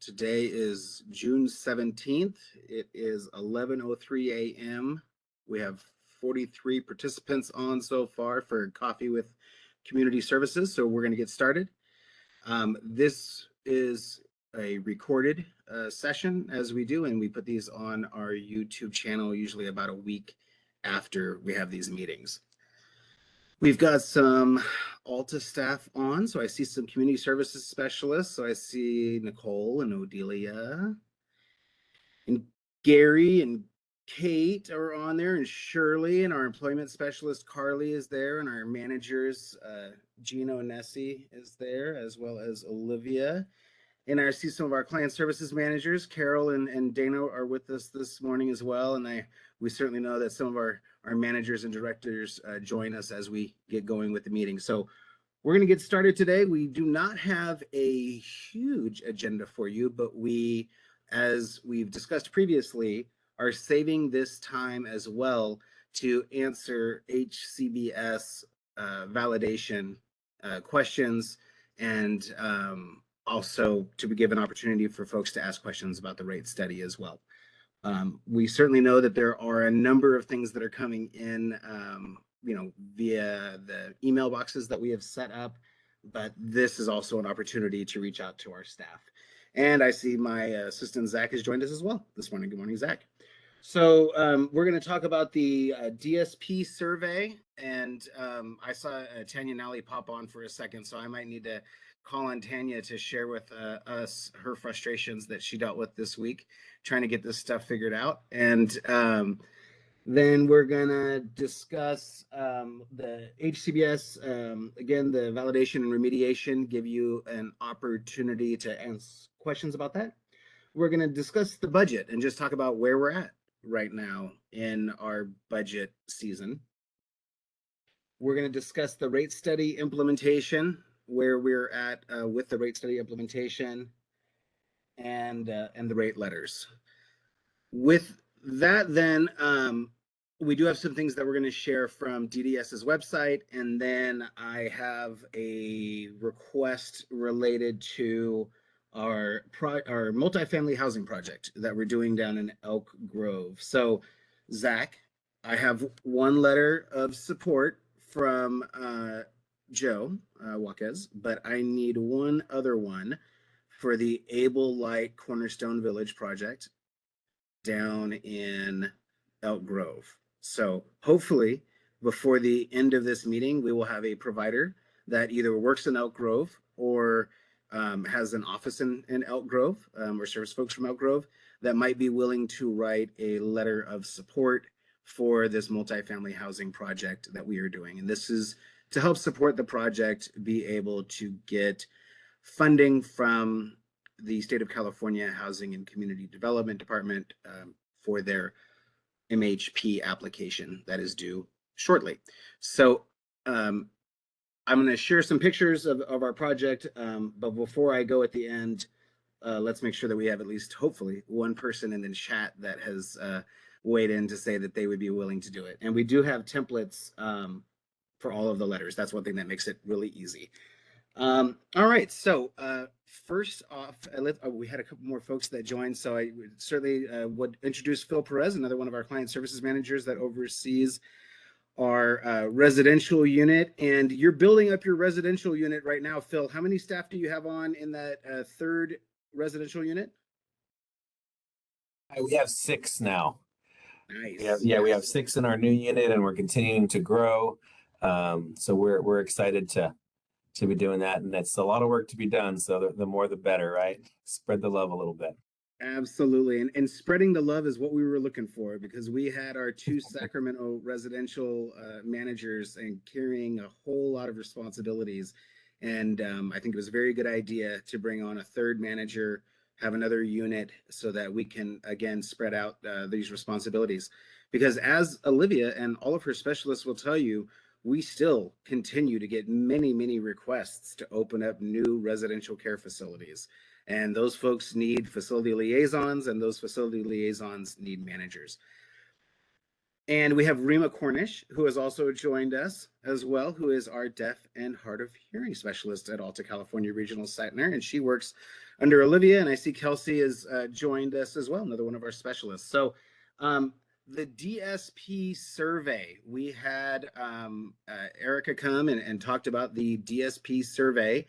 Today is June 17th. It is 11:03 a.m. We have 43 participants on so far for Coffee with Community Services, so we're going to get started. This is a recorded session as we do, and we put these on our YouTube channel usually about a week after we have these meetings. We've got some Alta staff on, so I see some community services specialists. So I see Nicole and Odelia, and Gary and Kate are on there, and Shirley, and our employment specialist Carly is there, and our managers Gino and Nessie is there, as well as Olivia. And I see some of our client services managers, Carol and Dana, are with us this morning as well. And we certainly know that some of our managers and directors join us as we get going with the meeting. So we're going to get started today. We do not have a huge agenda for you, but we, as we've discussed previously, are saving this time as well to answer Hcbs validation questions, and also to give an opportunity for folks to ask questions about the rate study as well. We certainly know that there are a number of things that are coming in, via the email boxes that we have set up, but this is also an opportunity to reach out to our staff. And I see my assistant Zach has joined us as well this morning. Good morning, Zach. So we're going to talk about the Dsp survey, and I saw Tanya Nally pop on for a second, so I might need to call on Tanya to share with us her frustrations that she dealt with this week, trying to get this stuff figured out. And then we're going to discuss the Hcbs, again, the validation and remediation, give you an opportunity to answer questions about that. We're going to discuss the budget and just talk about where we're at right now in our budget season. We're going to discuss the rate study implementation, where we're at with the rate study implementation, and the rate letters. With that, then we do have some things that we're going to share from DDS's website, and then I have a request related to our multifamily housing project that we're doing down in Elk Grove. So, Zach, I have one letter of support from Joe Waquez, but I need one other one for the Able Light Cornerstone Village project down in Elk Grove. So hopefully before the end of this meeting, we will have a provider that either works in Elk Grove or has an office in Elk Grove, or serves folks from Elk Grove, that might be willing to write a letter of support for this multifamily housing project that we are doing. And this is to help support the project be able to get funding from the State of California Housing and Community Development Department for their MHP application that is due shortly. So I'm going to share some pictures of our project, but before I go at the end, let's make sure that we have at least, hopefully, one person in the chat that has weighed in to say that they would be willing to do it. And we do have templates for all of the letters. That's one thing that makes it really easy. All right, so first off, we had a couple more folks that joined, so I certainly would introduce Phil Perez, another one of our client services managers that oversees our residential unit. And you're building up your residential unit right now, Phil. How many staff do you have on in that third residential unit? We have 6 now. Nice. We have 6 in our new unit, and we're continuing to grow. So we're excited to be doing that, and it's a lot of work to be done. So the more the better, right? Spread the love a little bit. Absolutely. And spreading the love is what we were looking for, because we had our 2 Sacramento residential managers and carrying a whole lot of responsibilities. And I think it was a very good idea to bring on a third manager, have another unit, so that we can, again, spread out these responsibilities. Because as Olivia and all of her specialists will tell you, we still continue to get many, many requests to open up new residential care facilities. And those folks need facility liaisons, and those facility liaisons need managers. And we have Rima Cornish, who has also joined us as well, who is our deaf and hard of hearing specialist at Alta California Regional Center. And she works under Olivia, and I see Kelsey has joined us as well, another one of our specialists. So the DSP survey, we had Erica come and talked about the DSP survey,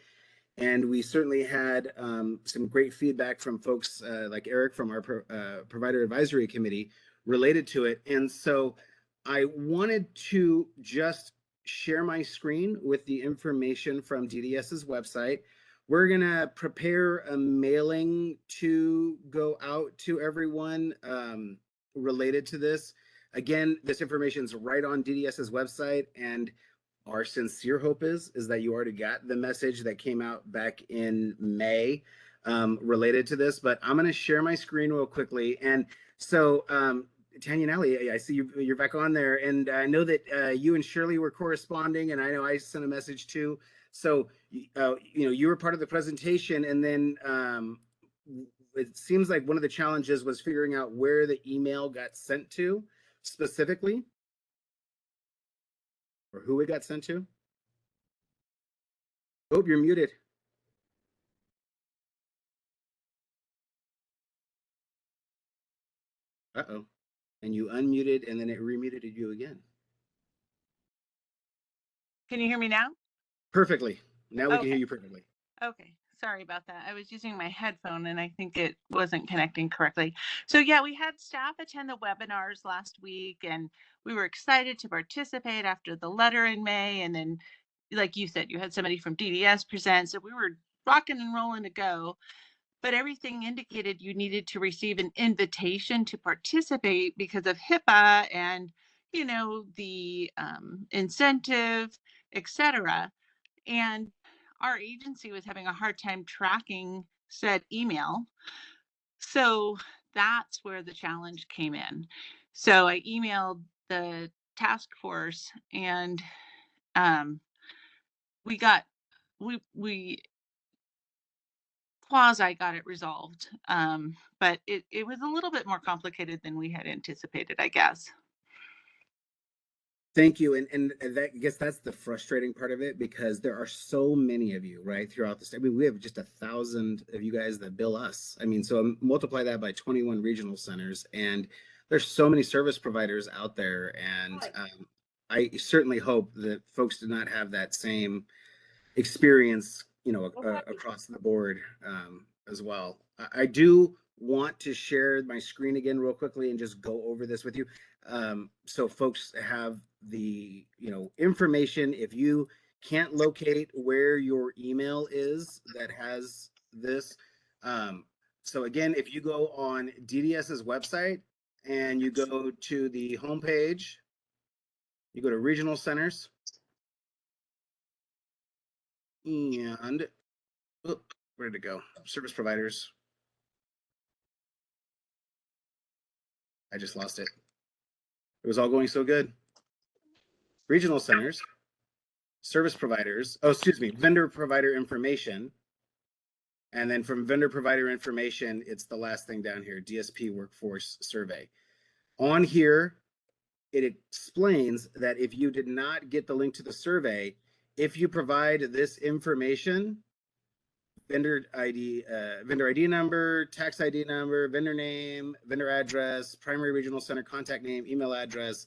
and we certainly had some great feedback from folks like Eric from our Provider Advisory Committee related to it. And so I wanted to just share my screen with the information from DDS's website. We're going to prepare a mailing to go out to everyone related to this. Again, this information is right on DDS's website, and our sincere hope is that you already got the message that came out back in May related to this. But I'm going to share my screen real quickly. And so Tanya and Allie, I see you're back on there, and I know that you and Shirley were corresponding, and I know I sent a message too. So you were part of the presentation, and then it seems like one of the challenges was figuring out where the email got sent to specifically, or who it got sent to. Oh, you're muted. Uh-oh. And you unmuted, and then it remuted you again. Can you hear me now? Perfectly. Now we Okay. can hear you perfectly. Okay. Sorry about that. I was using my headphone and I think it wasn't connecting correctly. So yeah, we had staff attend the webinars last week, and we were excited to participate after the letter in May. And then, like you said, you had somebody from DDS present. So we were rocking and rolling to go. But everything indicated you needed to receive an invitation to participate because of HIPAA and, the incentive, etc. And our agency was having a hard time tracking said email. So that's where the challenge came in. So I emailed the task force, and we quasi got it resolved. But it was a little bit more complicated than we had anticipated, I guess. Thank you. And that, I guess that's the frustrating part of it, because there are so many of you, right, throughout the state. I mean, we have just 1,000 of you guys that bill us. I mean, so multiply that by 21 regional centers, and there's so many service providers out there. And I certainly hope that folks do not have that same experience, across the board as well. I do want to share my screen again real quickly and just go over this with you, so folks have the information. If you can't locate where your email is that has this, so again, if you go on DDS's website and you go to the homepage, you go to regional centers, and where'd it go? Service providers. I just lost it. It was all going so good. Regional centers, service providers. Oh, excuse me, vendor provider information. And then from vendor provider information, it's the last thing down here, DSP workforce survey. On here, it explains that if you did not get the link to the survey, if you provide this information, vendor ID number, tax ID number, vendor name, vendor address, primary regional center contact name, email address,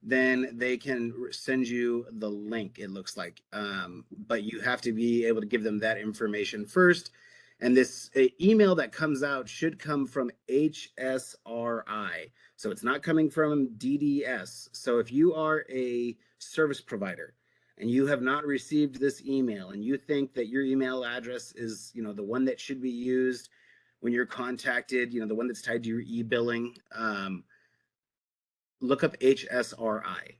then they can send you the link, it looks like. But you have to be able to give them that information first. And this email that comes out should come from HSRI. So it's not coming from DDS. So if you are a service provider and you have not received this email, and you think that your email address is, the one that should be used when you're contacted, the one that's tied to your e-billing, look up HSRI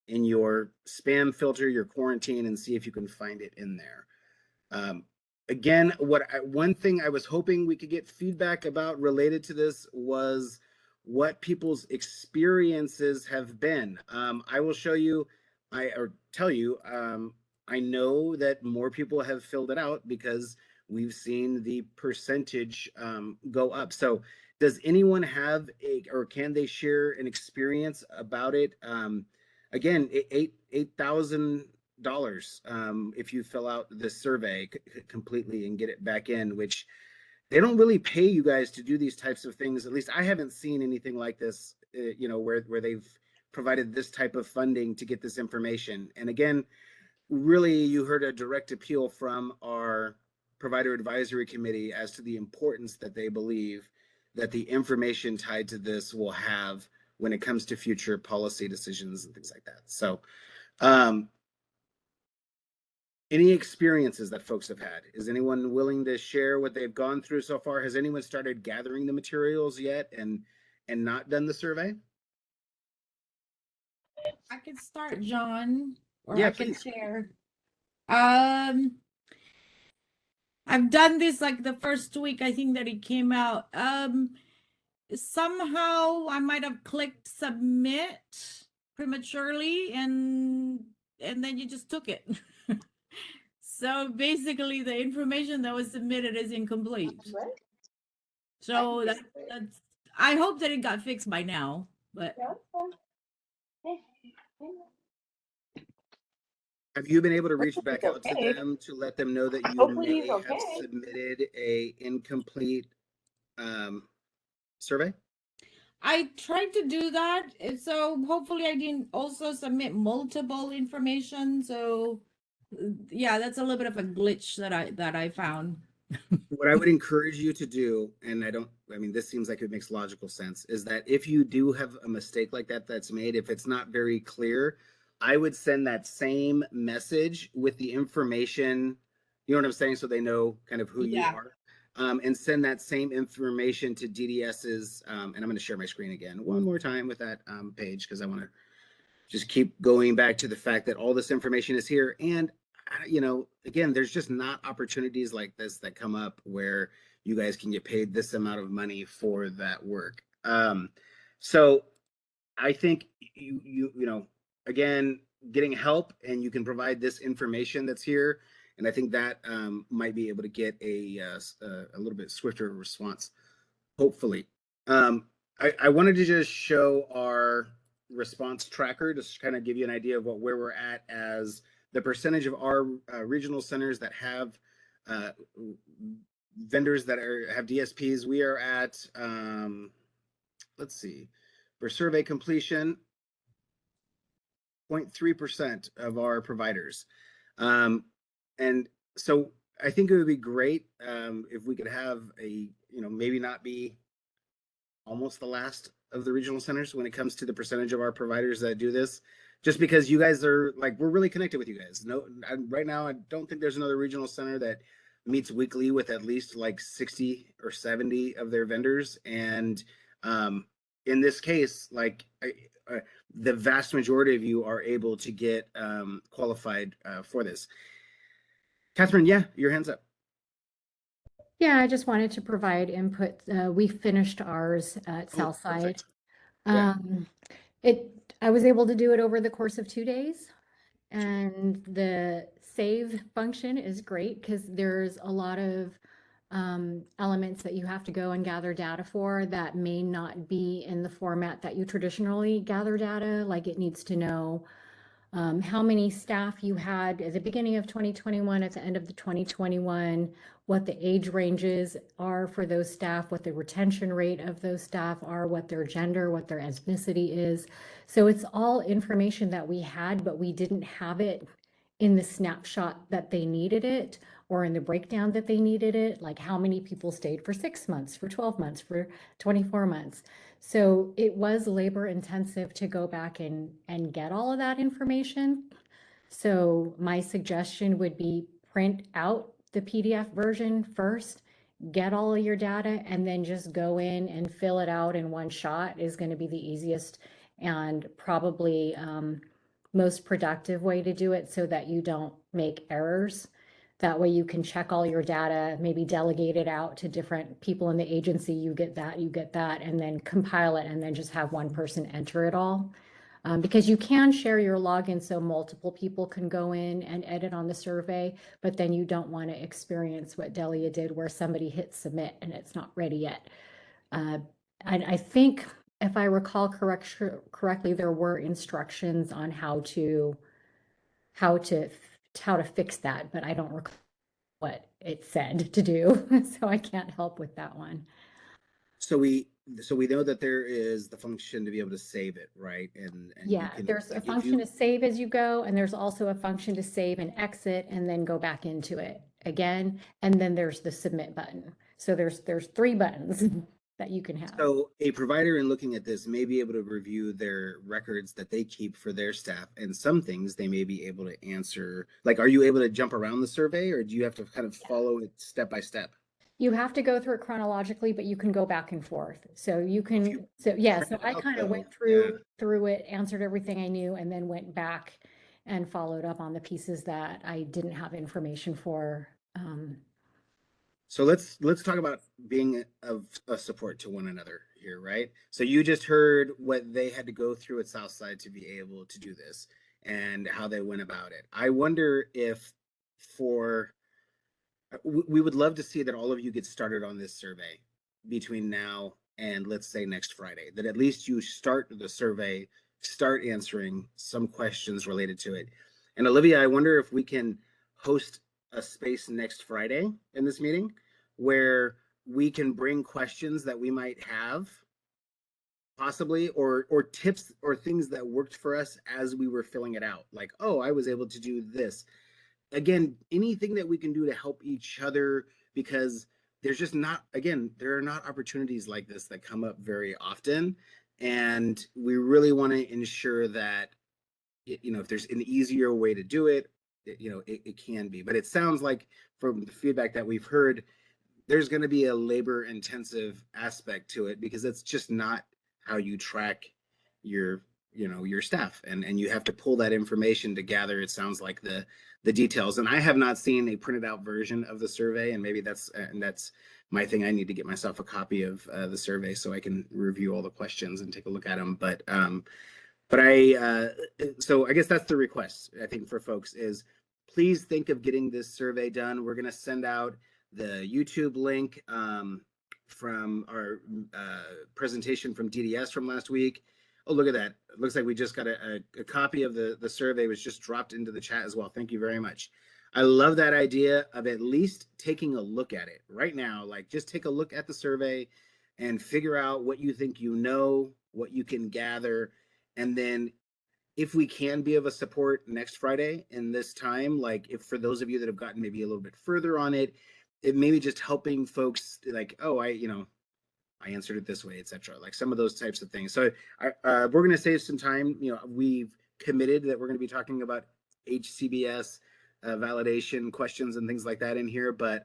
in your spam filter, your quarantine, and see if you can find it in there. Again, one thing I was hoping we could get feedback about related to this was what people's experiences have been. I will show you, tell you, I know that more people have filled it out because we've seen the percentage go up. So does anyone have or can they share an experience about it? Again, $8,000 if you fill out this survey completely and get it back in, which they don't really pay you guys to do these types of things. At least I haven't seen anything like this, where they've provided this type of funding to get this information. And again, really, you heard a direct appeal from our provider advisory committee as to the importance that they believe that the information tied to this will have when it comes to future policy decisions and things like that. So, any experiences that folks have had? Is anyone willing to share what they've gone through so far? Has anyone started gathering the materials yet and not done the survey? I can start, John, or Yeah, I can please. share. I've done this like the first week, I think that it came out. Somehow I might have clicked submit prematurely and then you just took it. So basically the information that was submitted is incomplete. So that's I hope that it got fixed by now, but Have you been able to reach back out to them to let them know that you may have submitted a incomplete survey? I tried to do that, so hopefully I didn't also submit multiple information. So yeah, that's a little bit of a glitch that I found. What I would encourage you to do, and this seems like it makes logical sense, is that if you do have a mistake like that that's made, if it's not very clear, I would send that same message with the information, you know what I'm saying? So they know kind of who you are. And send that same information to DDS's, and I'm going to share my screen again one more time with that page, because I want to just keep going back to the fact that all this information is here. And again, there's just not opportunities like this that come up where you guys can get paid this amount of money for that work. So I think again, getting help and you can provide this information that's here. And I think that might be able to get a little bit swifter response, hopefully. I wanted to just show our response tracker, just kind of give you an idea of where we're at as the percentage of our regional centers that have vendors that have DSPs. We are at, let's see, for survey completion, 0.3% of our providers. And so I think it would be great if we could have maybe not be almost the last of the regional centers when it comes to the percentage of our providers that do this, just because you guys are we're really connected with you guys. Right now, I don't think there's another regional center that meets weekly with at least 60 or 70 of their vendors. And in this case, the vast majority of you are able to get qualified for this. Catherine, yeah, your hand's up. Yeah, I just wanted to provide input. We finished ours at Southside. Yeah. I was able to do it over the course of 2 days, and the save function is great because there's a lot of elements that you have to go and gather data for that may not be in the format that you traditionally gather data. Like it needs to know how many staff you had at the beginning of 2021, at the end of the 2021, what the age ranges are for those staff, what the retention rate of those staff are, what their gender, what their ethnicity is. So it's all information that we had, but we didn't have it in the snapshot that they needed it, or in the breakdown that they needed it, like how many people stayed for 6 months, for 12 months, for 24 months. So it was labor intensive to go back and get all of that information. So my suggestion would be print out the PDF version first, get all of your data, and then just go in and fill it out in one shot is going to be the easiest and probably most productive way to do it, so that you don't make errors. That way you can check all your data, maybe delegate it out to different people in the agency. You get that, and then compile it, and then just have one person enter it all. Because you can share your login so multiple people can go in and edit on the survey, but then you don't want to experience what Delia did where somebody hit submit and it's not ready yet. And I think if I recall correctly, there were instructions on how to fix that, but I don't recall what it said to do. So I can't help with that one. So we know that there is the function to be able to save it, right? And you Yeah, can, there's a like, if function you, to save as you go, and there's also a function to save and exit and then go back into it again. And then there's the submit button. So there's 3 buttons that you can have. so a provider in looking at this may be able to review their records that they keep for their staff, and some things they may be able to answer. Like, are you able to jump around the survey, or do you have to kind of follow it step by step? You have to go through it chronologically, but you can go back and forth. So you If can, you so yeah, print so it I out, kind of went though, yeah. through it, answered everything I knew, and then went back and followed up on the pieces that I didn't have information for. So let's talk about being of a support to one another here, right? So you just heard what they had to go through at Southside to be able to do this and how they went about it. I wonder if for we would love to see that all of you get started on this survey between now and, let's say, next Friday, that at least you start the survey, start answering some questions related to it. And Olivia, I wonder if we can host a space next Friday in this meeting where we can bring questions that we might have possibly, or tips or things that worked for us as we were filling it out. Like, oh, I was able to do this. Again, anything that we can do to help each other, because there's just not, again, there are not opportunities like this that come up very often. And we really want to ensure that, if there's an easier way to do it, it can be. But it sounds like from the feedback that we've heard, there's going to be a labor intensive aspect to it, because it's just not how you track your your staff, and you have to pull that information to gather, it sounds like, the details. And I have not seen a printed out version of the survey, and maybe that's my thing. I need to get myself a copy of the survey so I can review all the questions and take a look at them. But so I guess that's the request, I think, for folks is, please think of getting this survey done. We're going to send out the YouTube link from our presentation from DDS from last week. Oh, look at that. It looks like we just got a copy of the survey was just dropped into the chat as well. Thank you very much. I love that idea of at least taking a look at it right now. Like, just take a look at the survey and figure out what you think what you can gather. And then if we can be of a support next Friday in this time, like, if for those of you that have gotten maybe a little bit further on it, it may be just helping folks like, oh, I answered it this way, etc. Like some of those types of things. So we're going to save some time. We've committed that we're going to be talking about Hcbs validation questions and things like that in here, but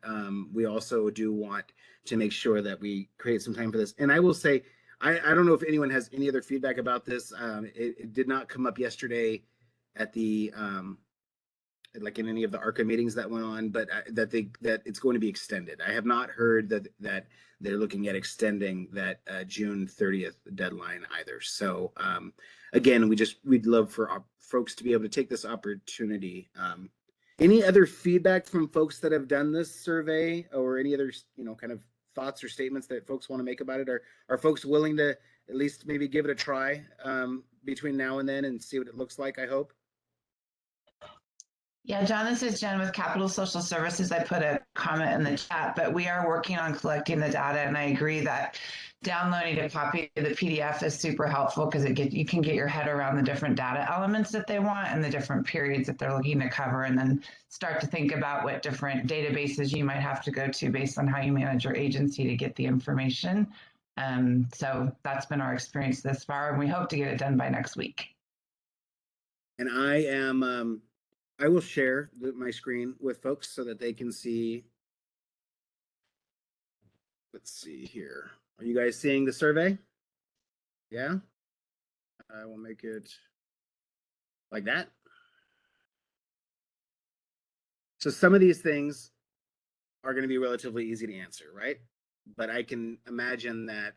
we also do want to make sure that we create some time for this. And I will say, I don't know if anyone has any other feedback about this. It did not come up yesterday at the like in any of the ARCA meetings that went on, but that it's going to be extended. I have not heard that they're looking at extending that June 30th deadline either. So again, we'd love for our folks to be able to take this opportunity. Any other feedback from folks that have done this survey, or any other kind of thoughts or statements that folks want to make about it? Are folks willing to at least maybe give it a try between now and then and see what it looks like, I hope? Yeah, John, this is Jen with Capital Social Services. I put a comment in the chat, but we are working on collecting the data, and I agree that downloading a copy of the PDF is super helpful because you can get your head around the different data elements that they want and the different periods that they're looking to cover, and then start to think about what different databases you might have to go to based on how you manage your agency to get the information. So that's been our experience this far, and we hope to get it done by next week. And I will share my screen with folks so that they can see. Let's see here. Are you guys seeing the survey? Yeah. I will make it like that. So some of these things are going to be relatively easy to answer, right? But I can imagine that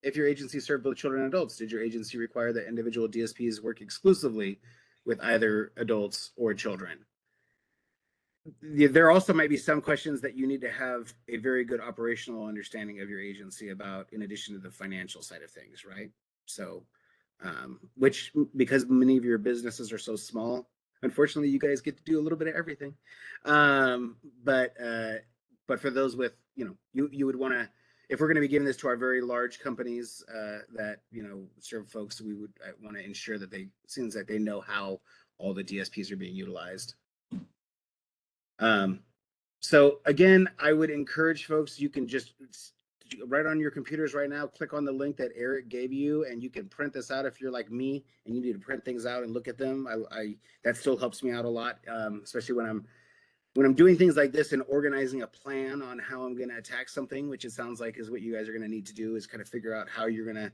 if your agency served both children and adults, did your agency require that individual DSPs work exclusively with either adults or children? There also might be some questions that you need to have a very good operational understanding of your agency about, in addition to the financial side of things, right? So, which, because many of your businesses are so small, unfortunately, you guys get to do a little bit of everything. But for those with, you would want to, if we're going to be giving this to our very large companies that, serve folks, we would want to ensure that seems like they know how all the DSPs are being utilized. So again, I would encourage folks, you can just right on your computers right now, click on the link that Eric gave you, and you can print this out if you're like me and you need to print things out and look at them. That still helps me out a lot, especially when I'm doing things like this and organizing a plan on how I'm going to attack something, which it sounds like is what you guys are going to need to do, is kind of figure out how you're going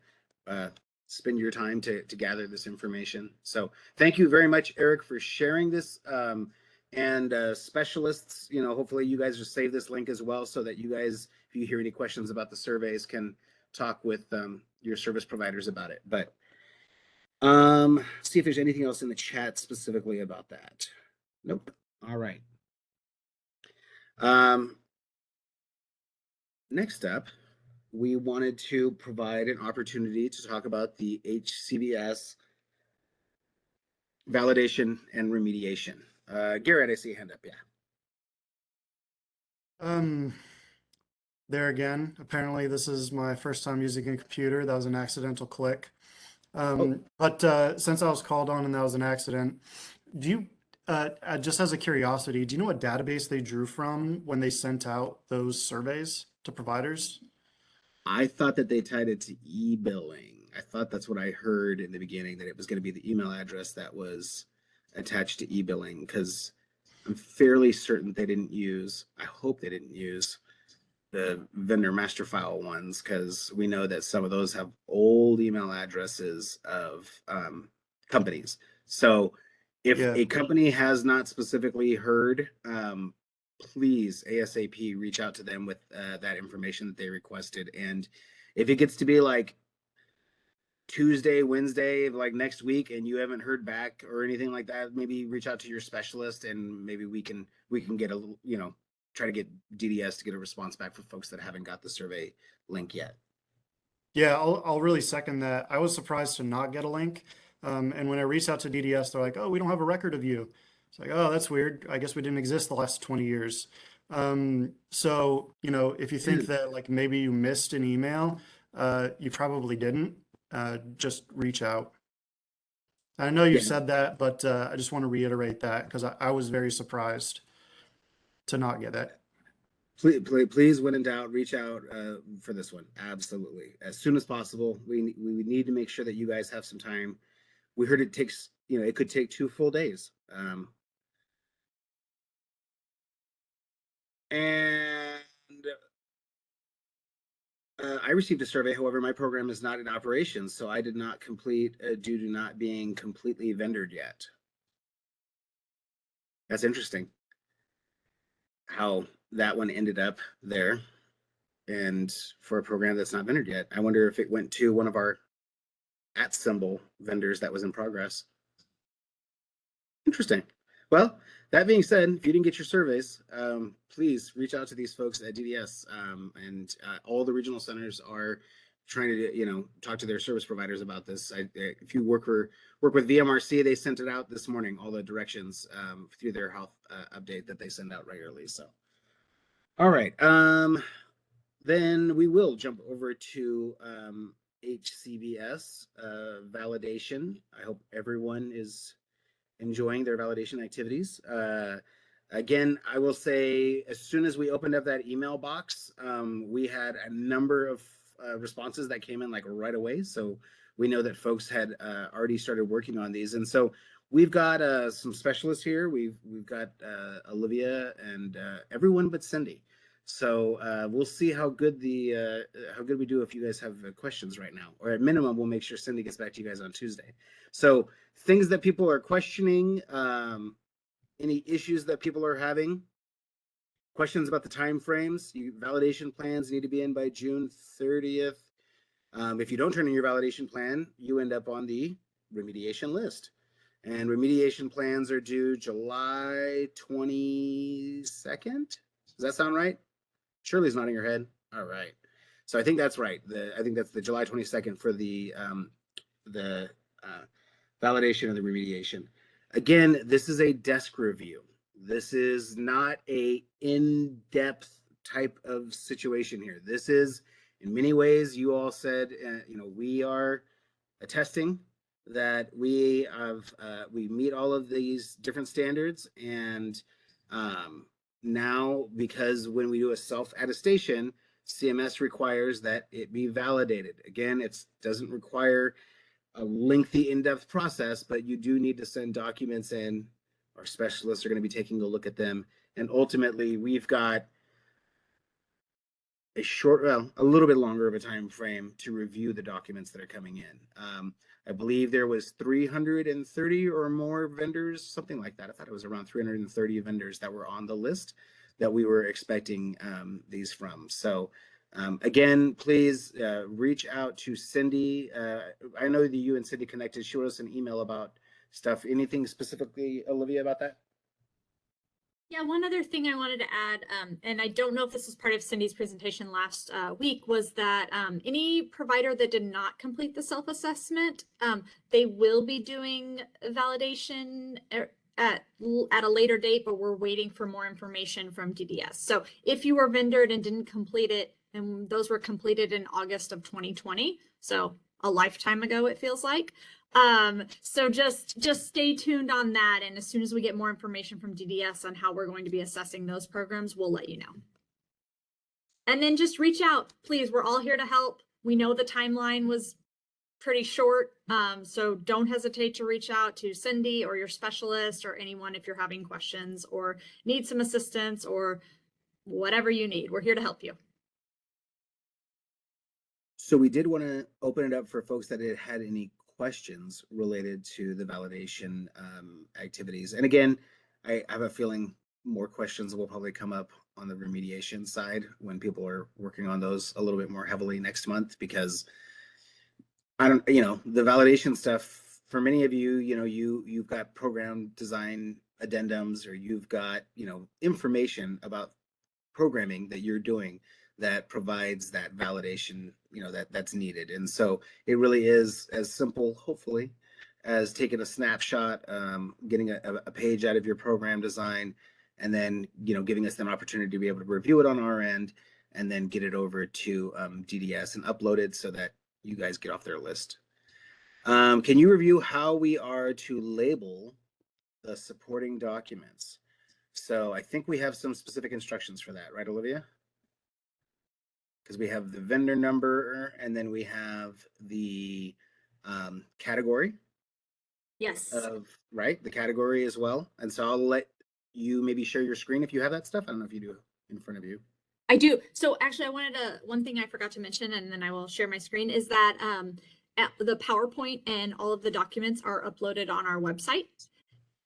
to spend your time to gather this information. So thank you very much, Eric, for sharing this. And specialists, hopefully you guys just save this link as well, so that you guys, if you hear any questions about the surveys, can talk with your service providers about it. But see if there's anything else in the chat specifically about that. Nope. All right. Next up, we wanted to provide an opportunity to talk about the Hcbs validation and remediation. Garrett, I see a hand up. Yeah. There again, apparently this is my first time using a computer. That was an accidental click. But since I was called on and that was an accident, do you, just as a curiosity, do you know what database they drew from when they sent out those surveys to providers? I thought that they tied it to e-billing. I thought that's what I heard in the beginning, that it was going to be the email address that was attached to e-billing, because I'm fairly certain they didn't use, I hope they didn't use the vendor master file ones, because we know that some of those have old email addresses of companies. So if a company has not specifically heard, please ASAP reach out to them with that information that they requested. And if it gets to be like Tuesday, Wednesday, like next week, and you haven't heard back or anything like that, maybe reach out to your specialist, and maybe we can get a, try to get DDS to get a response back for folks that haven't got the survey link yet. Yeah, I'll really second that. I was surprised to not get a link. And when I reached out to DDS, they're like, "Oh, we don't have a record of you." It's like, "Oh, that's weird. I guess we didn't exist the last 20 years." So, if you think that like maybe you missed an email, you probably didn't. Just reach out. I know you said that, but I just want to reiterate that because I was very surprised to not get it. Please, when in doubt, reach out for this one. Absolutely, as soon as possible. We need to make sure that you guys have some time. We heard it takes, it could take 2 full days. I received a survey. However, my program is not in operation, so I did not complete due to not being completely vendored yet. That's interesting how that one ended up there, and for a program that's not vendored yet. I wonder if it went to one of our @ vendors that was in progress. Interesting. Well, that being said, if you didn't get your surveys, please reach out to these folks at DDS, and all the regional centers are trying to, talk to their service providers about this. If you work with VMRC, they sent it out this morning, all the directions through their health update that they send out regularly. So, all right, then we will jump over to Hcbs validation. I hope everyone is enjoying their validation activities. Again, I will say, as soon as we opened up that email box, we had a number of responses that came in like right away. So we know that folks had already started working on these. And so we've got some specialists here. We've got Olivia and everyone but Cindy. So we'll see how good we do if you guys have questions right now, or at minimum, we'll make sure Cindy gets back to you guys on Tuesday. So things that people are questioning, any issues that people are having, questions about the time frames. Validation plans need to be in by June 30th. If you don't turn in your validation plan, you end up on the remediation list. And remediation plans are due July 22nd. Does that sound right? Shirley's nodding her head. All right. So I think that's right. I think that's the July 22nd for the validation and the remediation. Again, this is a desk review. This is not a in-depth type of situation here. This is, in many ways, you all said, we are attesting that we meet all of these different standards, and now, because when we do a self-attestation, CMS requires that it be validated. Again, it doesn't require a lengthy, in-depth process, but you do need to send documents in. Our specialists are going to be taking a look at them, and ultimately, we've got a little bit longer of a time frame to review the documents that are coming in. I believe there was 330 or more vendors, something like that. I thought it was around 330 vendors that were on the list that we were expecting these from. So again, please reach out to Cindy. I know that you and Cindy connected. She wrote us an email about stuff. Anything specifically, Olivia, about that? Yeah, one other thing I wanted to add, and I don't know if this was part of Cindy's presentation last week, was that any provider that did not complete the self-assessment, they will be doing validation at a later date, but we're waiting for more information from DDS. So if you were vendored and didn't complete it, and those were completed in August of 2020, so a lifetime ago, it feels like. So just stay tuned on that. And as soon as we get more information from DDS on how we're going to be assessing those programs, we'll let you know. And then just reach out, please. We're all here to help. We know the timeline was pretty short. So don't hesitate to reach out to Cindy or your specialist or anyone if you're having questions or need some assistance or whatever you need. We're here to help you. So we did want to open it up for folks that had any questions related to the validation activities. And again, I have a feeling more questions will probably come up on the remediation side when people are working on those a little bit more heavily next month, because the validation stuff for many of you, you've got program design addendums, or you've got, information about programming that you're doing that provides that validation, that's needed. And so it really is as simple, hopefully, as taking a snapshot, getting a page out of your program design, and then, giving us an opportunity to be able to review it on our end, and then get it over to DDS and upload it so that you guys get off their list. Can you review how we are to label the supporting documents? So I think we have some specific instructions for that, right, Olivia? Because we have the vendor number, and then we have the category. Yes. The category as well. And so I'll let you maybe share your screen if you have that stuff. I don't know if you do in front of you. I do. So actually, one thing I forgot to mention, and then I will share my screen, is that the PowerPoint and all of the documents are uploaded on our website.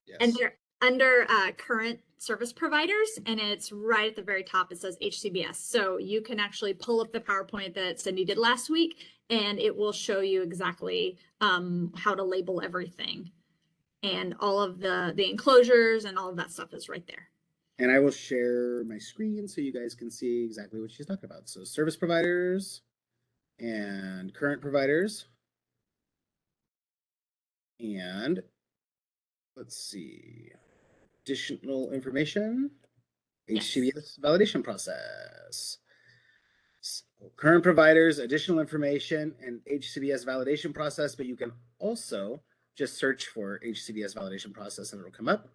Yes. And they're under current service providers, and it's right at the very top. It says Hcbs. So you can actually pull up the PowerPoint that Cindy did last week, and it will show you exactly how to label everything. And all of the enclosures and all of that stuff is right there. And I will share my screen so you guys can see exactly what she's talking about. So service providers and current providers. And let's see, additional information, Hcbs validation process. So current providers, additional information, and Hcbs validation process, but you can also just search for Hcbs validation process and it'll come up.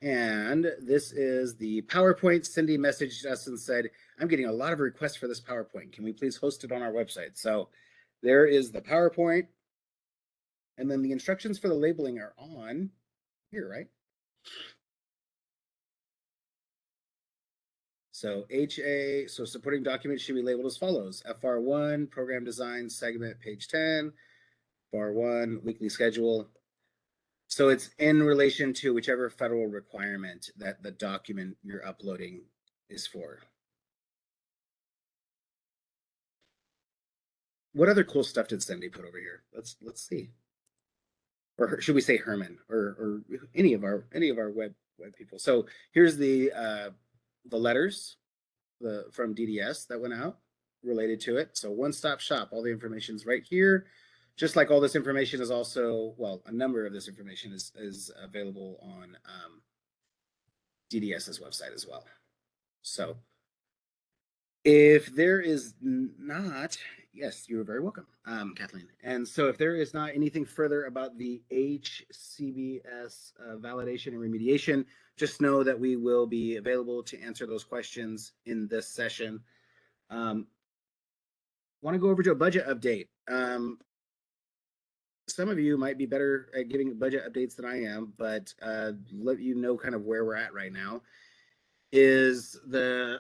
And this is the PowerPoint. Cindy messaged us and said, I'm getting a lot of requests for this PowerPoint. Can we please host it on our website? So there is the PowerPoint. And then the instructions for the labeling are on here, right? So so supporting documents should be labeled as follows: FR1, program design segment, page 10, FR1, weekly schedule. So it's in relation to whichever federal requirement that the document you're uploading is for. What other cool stuff did Cindy put over here? Let's see. Or should we say Herman, or any of our web people. So here's the letters from DDS that went out related to it. So one-stop shop, all the information's right here. just like all this information is also, well, a number of this information is available on DDS's website as well. So if there is not, yes, you're very welcome, Kathleen. And so if there is not anything further about the Hcbs validation and remediation, just know that we will be available to answer those questions in this session. Want to go over to a budget update. Some of you might be better at giving budget updates than I am, but let you know kind of where we're at right now. Is the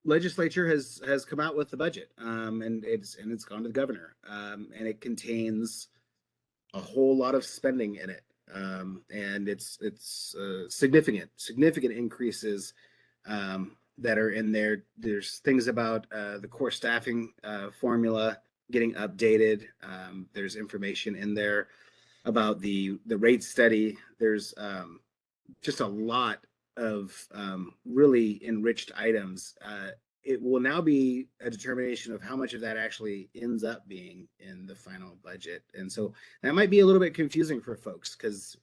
legislature has come out with the budget, and it's gone to the governor, and it contains a whole lot of spending in it, and it's significant increases that are in there. There's things about the core staffing formula getting updated. There's information in there about the rate study. There's just a lot of really enriched items. It will now be a determination of how much of that actually ends up being in the final budget. And so that might be a little bit confusing for folks, because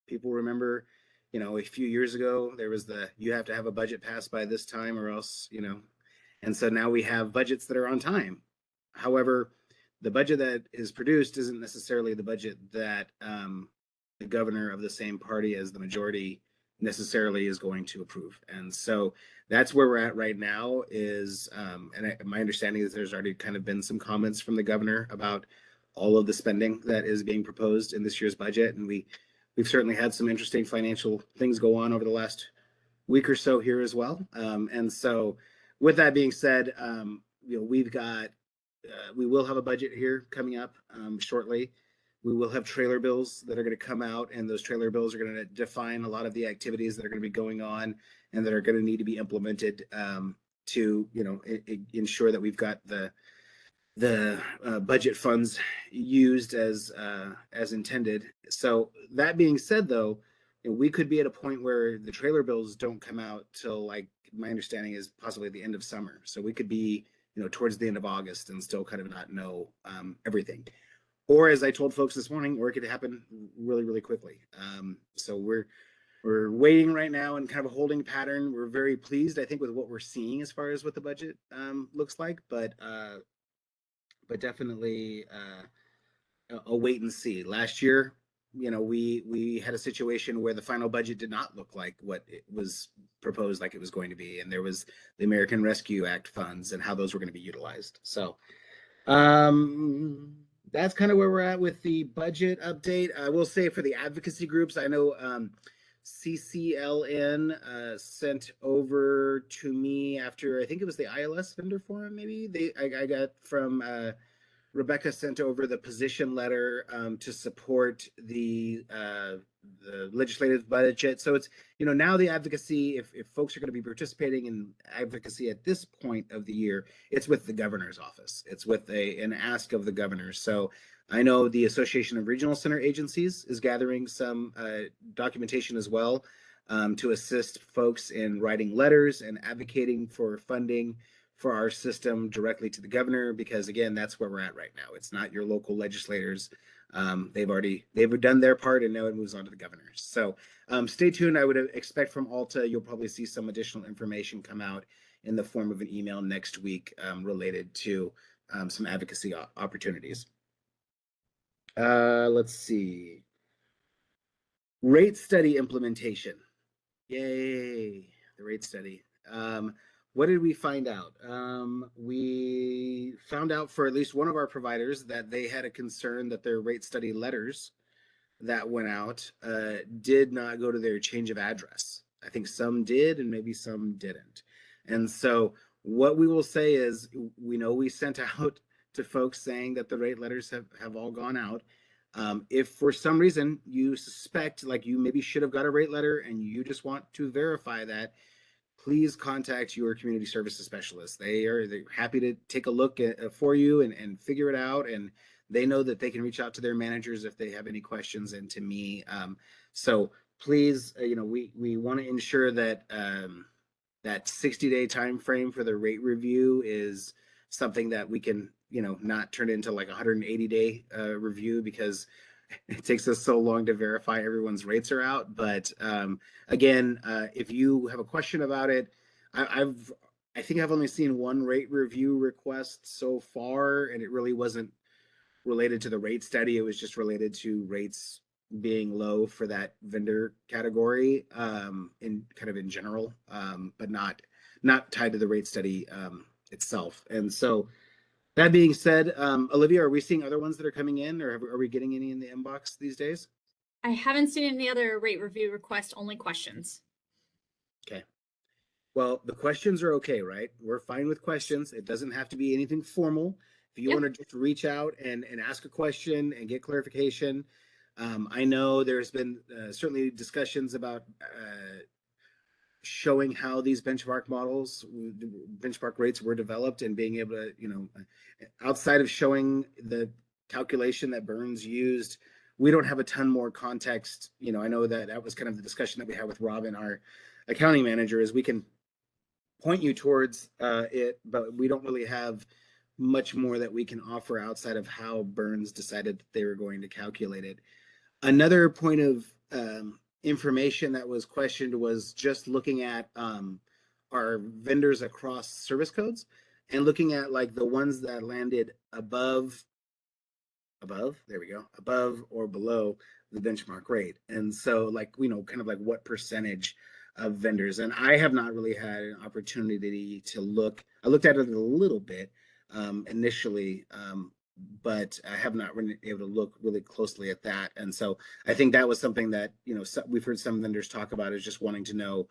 people remember, you know, a few years ago, there was you have to have a budget passed by this time or else, you know, and so now we have budgets that are on time. However, the budget that is produced isn't necessarily the budget that the governor of the same party as the majority necessarily is going to approve. And so that's where we're at right now is, my understanding is there's already kind of been some comments from the governor about all of the spending that is being proposed in this year's budget. And we've certainly had some interesting financial things go on over the last week or so here as well. And so with that being said, you know, we will have a budget here coming up shortly. We will have trailer bills that are going to come out, and those trailer bills are going to define a lot of the activities that are going to be going on and that are going to need to be implemented to, you know, ensure that we've got the budget funds used as intended. So that being said, though, you know, we could be at a point where the trailer bills don't come out till, like, my understanding is possibly the end of summer. So we could be, you know, towards the end of August and still kind of not know everything. Or as I told folks this morning, or it could happen really, really quickly. So we're waiting right now in kind of a holding pattern. We're very pleased, I think, with what we're seeing as far as what the budget looks like, but definitely a wait and see. Last year, you know, we had a situation where the final budget did not look like what it was proposed like it was going to be, and there was the American Rescue Act funds and how those were going to be utilized. So that's kind of where we're at with the budget update. I will say for the advocacy groups, I know CCLN sent over to me after, I think it was the ILS vendor forum, maybe I got from Rebecca sent over the position letter to support the legislative budget. So it's, you know, now the advocacy, if folks are going to be participating in advocacy at this point of the year, it's with the governor's office. It's with an ask of the governor. So I know the Association of Regional Center Agencies is gathering some documentation as well to assist folks in writing letters and advocating for funding for our system directly to the governor, because again, that's where we're at right now. It's not your local legislators. They've done their part, and now it moves on to the governors. So stay tuned. I would expect from Alta, you'll probably see some additional information come out in the form of an email next week related to some advocacy opportunities. Let's see. Rate study implementation. Yay, the rate study. What did we find out? We found out for at least one of our providers that they had a concern that their rate study letters that went out did not go to their change of address. I think some did and maybe some didn't. And so what we will say is, we know we sent out to folks saying that the rate letters have all gone out. If for some reason you suspect like you maybe should have got a rate letter and you just want to verify that, please contact your community services specialist. They're happy to take a look for you and figure it out. And they know that they can reach out to their managers if they have any questions, and to me. So please, you know, we want to ensure that that 60-day time frame for the rate review is something that we can not turn into like 180-day review, because it takes us so long to verify everyone's rates are out. But again, if you have a question about it, I think I've only seen one rate review request so far, and it really wasn't related to the rate study. It was just related to rates being low for that vendor category, in general, but not tied to the rate study itself. And so that being said, Olivia, are we seeing other ones that are coming in, or are we getting any in the inbox these days? I haven't seen any other rate review request, only questions. Okay. Well, the questions are okay, right? We're fine with questions. It doesn't have to be anything formal. If you Yep. want to just reach out and ask a question and get clarification. I know there's been certainly discussions about showing how these benchmark rates were developed, and being able to, outside of showing the calculation that Burns used, we don't have a ton more context. I know that was kind of the discussion that we had with Robin, our accounting manager, is we can point you towards it, but we don't really have much more that we can offer outside of how Burns decided that they were going to calculate it. Another point of information that was questioned was just looking at our vendors across service codes, and looking at like the ones that landed above or below the benchmark rate. And so kind of like what percentage of vendors. And I have not really had an opportunity to look. I looked at it a little bit initially, but I have not been able to look really closely at that. And so I think that was something that, we've heard some vendors talk about, is just wanting to know,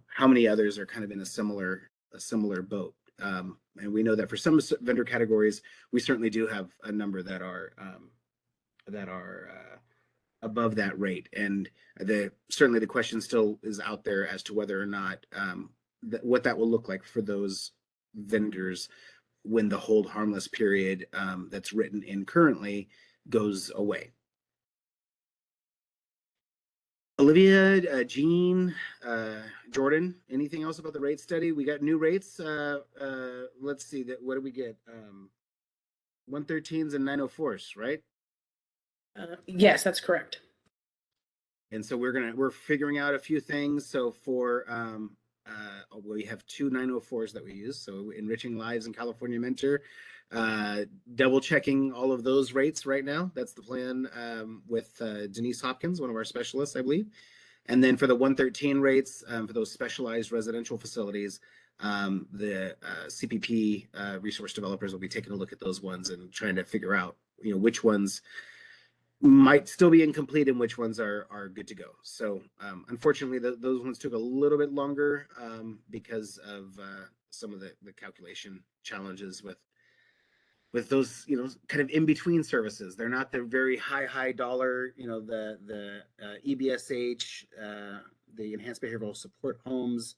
how many others are kind of in a similar boat. And we know that for some vendor categories, we certainly do have a number that are above that rate. And certainly the question still is out there as to whether or not what that will look like for those vendors when the hold harmless period that's written in currently goes away. Olivia, Jean, Jordan, anything else about the rate study? We got new rates. Let's see, what do we get? 113s and 904s, right? Yes, that's correct. And so we're figuring out a few things. So for we have two 904s that we use. So Enriching Lives and California Mentor, double checking all of those rates right now. That's the plan with Denise Hopkins, one of our specialists, I believe. And then for the 113 rates, for those specialized residential facilities, the CPP resource developers will be taking a look at those ones and trying to figure out, which ones might still be incomplete and which ones are good to go. So unfortunately, those ones took a little bit longer because of some of the calculation challenges with those, kind of in between services. They're not the very high dollar, the EBSH, the enhanced behavioral support homes,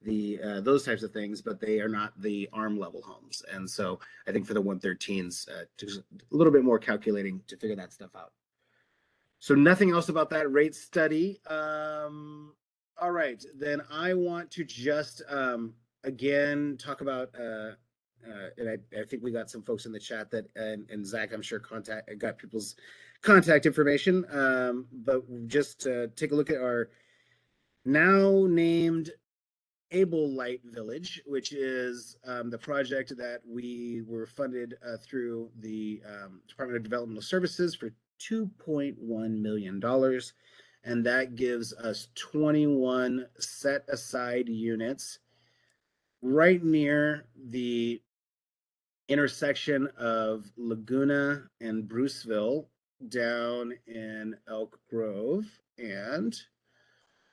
those types of things, but they are not the ARM level homes. And so I think for the 113s, just a little bit more calculating to figure that stuff out. So nothing else about that rate study. All right, then I want to just again talk about and I think we got some folks in the chat that and Zach, I'm sure got people's contact information. But just take a look at our now named Able Light Village, which is the project that we were funded through the Department of Developmental Services for $2.1 million. And that gives us 21 set aside units right near the intersection of Laguna and Bruceville down in Elk Grove. And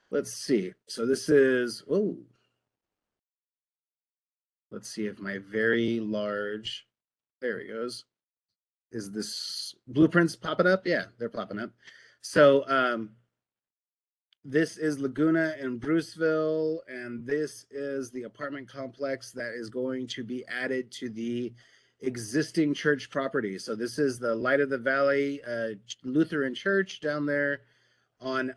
let's see. So this is, let's see if my very large, there it goes. Is this blueprints popping up? Yeah, they're popping up. So this is Laguna and Bruceville, and this is the apartment complex that is going to be added to the existing church property. So this is the Light of the Valley Lutheran Church down there on,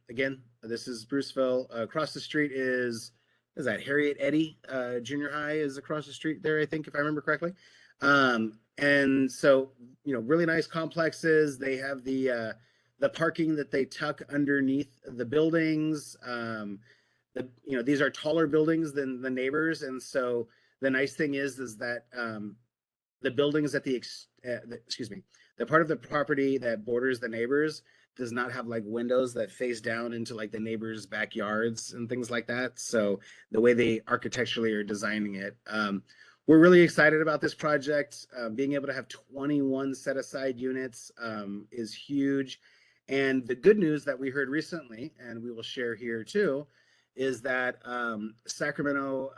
again, this is Bruceville. Across the street is that Harriet Eddy Junior High is across the street there, I think, if I remember correctly. And so, really nice complexes. They have the parking that they tuck underneath the buildings. These are taller buildings than the neighbors. And so the nice thing is that the buildings at the part of the property that borders the neighbors does not have like windows that face down into like the neighbors' backyards and things like that. So the way they architecturally are designing it, we're really excited about this project. Being able to have 21 set aside units is huge. And the good news that we heard recently, and we will share here too, is that Sacramento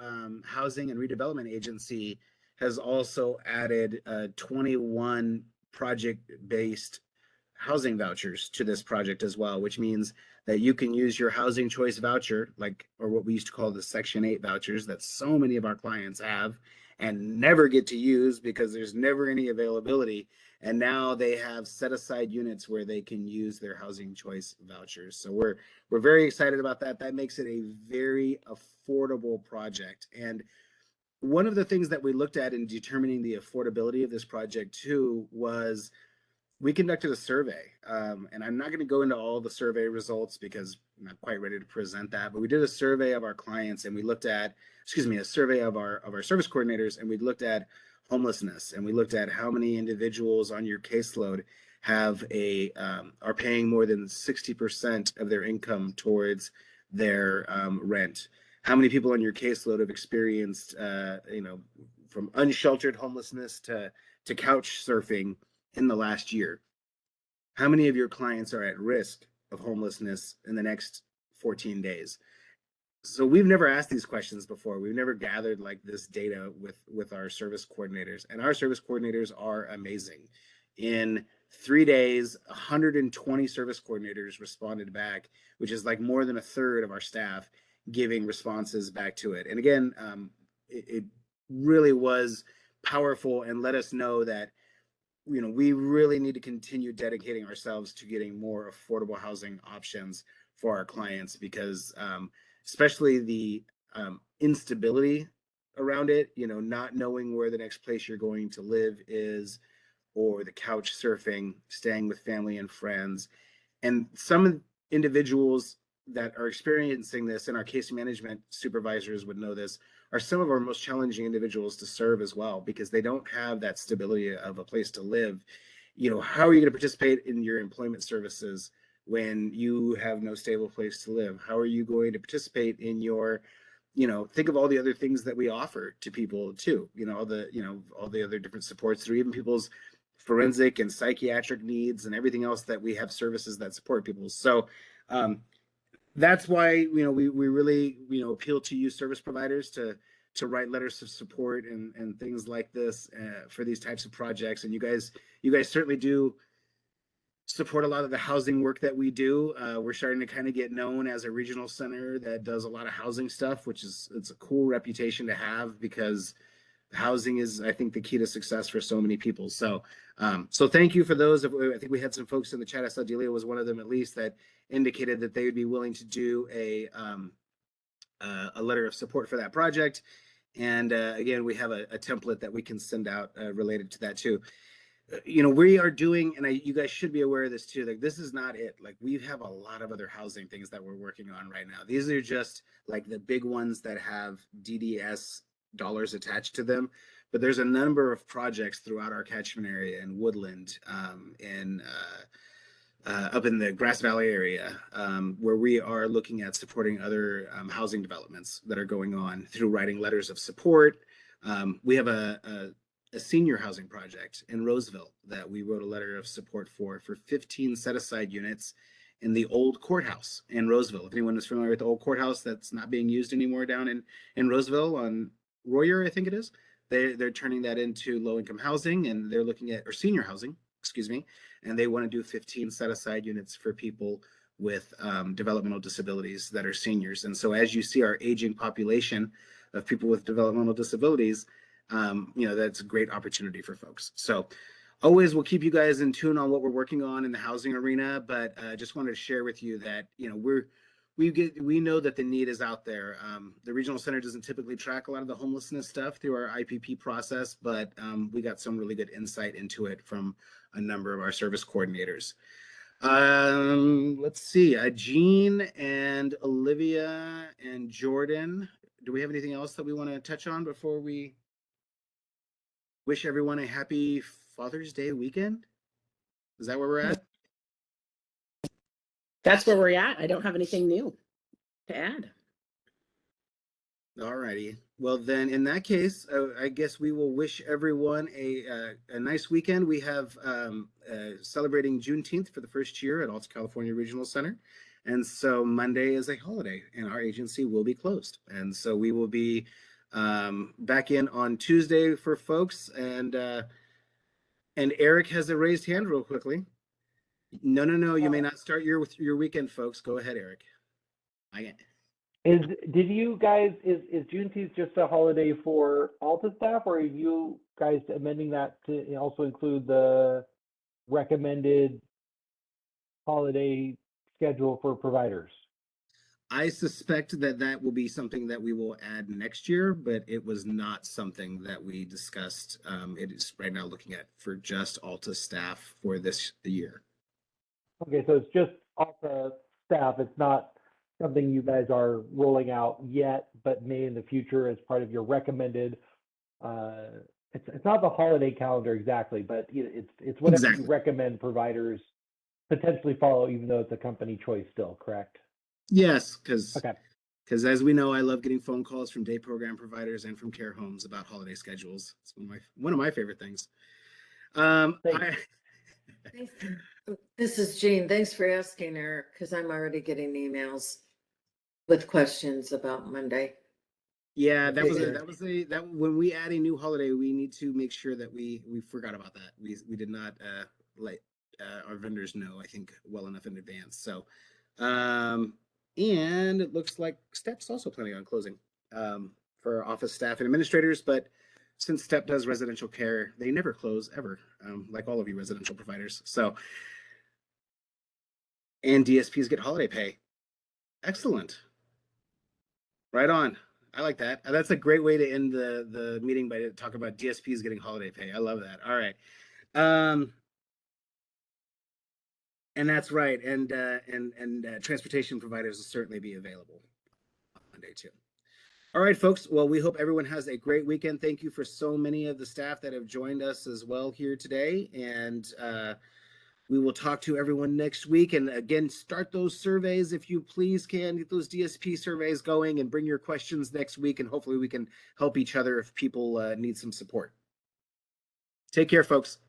Housing and Redevelopment Agency has also added 21 project-based housing vouchers to this project as well, which means that you can use your housing choice voucher, or what we used to call the Section 8 vouchers that so many of our clients have and never get to use because there's never any availability. And now they have set aside units where they can use their housing choice vouchers. So we're very excited about that. That makes it a very affordable project. And one of the things that we looked at in determining the affordability of this project too was we conducted a survey, and I'm not going to go into all the survey results because I'm not quite ready to present that, but we did a survey of our clients and we looked at, a survey of our service coordinators, and we looked at homelessness, and we looked at how many individuals on your caseload have are paying more than 60% of their income towards their rent. How many people on your caseload have experienced, from unsheltered homelessness to couch surfing in the last year? How many of your clients are at risk of homelessness in the next 14 days? So we've never asked these questions before. We've never gathered like this data with our service coordinators, and our service coordinators are amazing. In 3 days, 120 service coordinators responded back, which is like more than a third of our staff giving responses back to it. And again, it really was powerful and let us know that we really need to continue dedicating ourselves to getting more affordable housing options for our clients, because especially the instability around it, not knowing where the next place you're going to live is, or the couch surfing, staying with family and friends. And some individuals that are experiencing this, and our case management supervisors would know this, are some of our most challenging individuals to serve as well, because they don't have that stability of a place to live. How are you going to participate in your employment services when you have no stable place to live? How are you going to participate in your, think of all the other things that we offer to people too, all the other different supports through even people's forensic and psychiatric needs and everything else that we have services that support people. So that's why we really appeal to you service providers to write letters of support and things like this for these types of projects. And you guys certainly do support a lot of the housing work that we do. We're starting to kind of get known as a regional center that does a lot of housing stuff, which it's a cool reputation to have, because housing is, I think, the key to success for so many people. So thank you for those. I think we had some folks in the chat. I saw Delia was one of them, at least, that indicated that they would be willing to do a letter of support for that project. And again, we have a template that we can send out related to that too. We are doing, and you guys should be aware of this too, like this is not it. Like we have a lot of other housing things that we're working on right now. These are just like the big ones that have DDS dollars attached to them, but there's a number of projects throughout our catchment area in Woodland, up in the Grass Valley area, where we are looking at supporting other housing developments that are going on through writing letters of support. We have a senior housing project in Roseville that we wrote a letter of support for 15 set-aside units in the old courthouse in Roseville. If anyone is familiar with the old courthouse that's not being used anymore down in Roseville on Royer, I think it is, they're turning that into low-income housing, and they're looking at, or senior housing, excuse me, and they want to do 15 set-aside units for people with developmental disabilities that are seniors. And so as you see our aging population of people with developmental disabilities, that's a great opportunity for folks. So always we'll keep you guys in tune on what we're working on in the housing arena, but just wanted to share with you that, we know that the need is out there. The regional center doesn't typically track a lot of the homelessness stuff through our IPP process, but we got some really good insight into it from a number of our service coordinators. Let's see, Jean and Olivia and Jordan. Do we have anything else that we want to touch on before we wish everyone a happy Father's Day weekend? Is that where we're at? That's where we're at. I don't have anything new to add. All righty. Well, then in that case, I guess we will wish everyone a nice weekend. We have celebrating Juneteenth for the first year at Alta California Regional Center. And so Monday is a holiday and our agency will be closed. And so we will be back in on Tuesday for folks. And Eric has a raised hand real quickly. No, you may not start your weekend, folks. Go ahead, Eric. Is Juneteenth just a holiday for Alta staff, or are you guys amending that to also include the recommended holiday schedule for providers? I suspect that will be something that we will add next year, but it was not something that we discussed. It is right now looking at for just Alta staff for this year. Okay, so it's just Alta staff. It's not something you guys are rolling out yet, but may in the future as part of your recommended. It's not the holiday calendar exactly, but it's whatever you recommend providers potentially follow, even though it's a company choice still, correct? Yes, because as we know, I love getting phone calls from day program providers and from care homes about holiday schedules. It's one of my favorite things. This is Jean. Thanks for asking, Eric, because I'm already getting emails with questions about Monday. Yeah, that when we add a new holiday, we need to make sure that we forgot about that. We did not let our vendors know, I think, well enough in advance. So, and it looks like STEP's also planning on closing for office staff and administrators, but since STEP does residential care, they never close ever, like all of you residential providers. So, and DSPs get holiday pay. Excellent. Right on. I like that. That's a great way to end the meeting by talking about DSPs getting holiday pay. I love that. All right. And that's right. And transportation providers will certainly be available on Monday too. All right, folks. Well, we hope everyone has a great weekend. Thank you for so many of the staff that have joined us as well here today. And we will talk to everyone next week. And again, start those surveys if you please can. Get those DSP surveys going and bring your questions next week. And hopefully we can help each other if people need some support. Take care, folks.